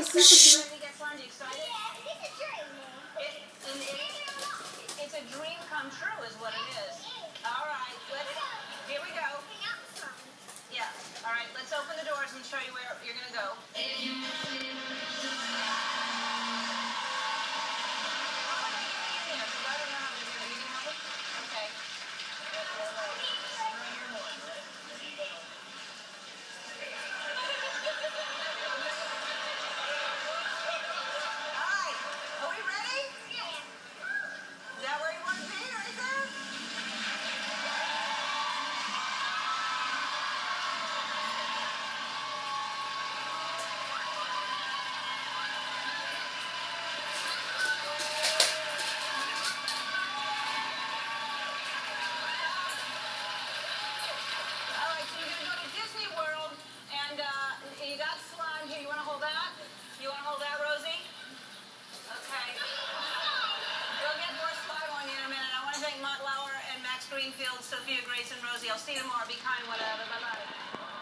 Shh. When we get slime, you excited? Yeah, it's a dream. It's a dream come true is what it is. All right, here we go. Yeah, all right, let's open the doors and show you where you're going to go. You got slime here. You want to hold that? You want to hold that, Rosie? Okay. You'll get more slime on you in a minute. I want to thank Matt Lauer and Max Greenfield, Sophia, Grace, and Rosie. I'll see you tomorrow. Be kind, one another. Bye-bye.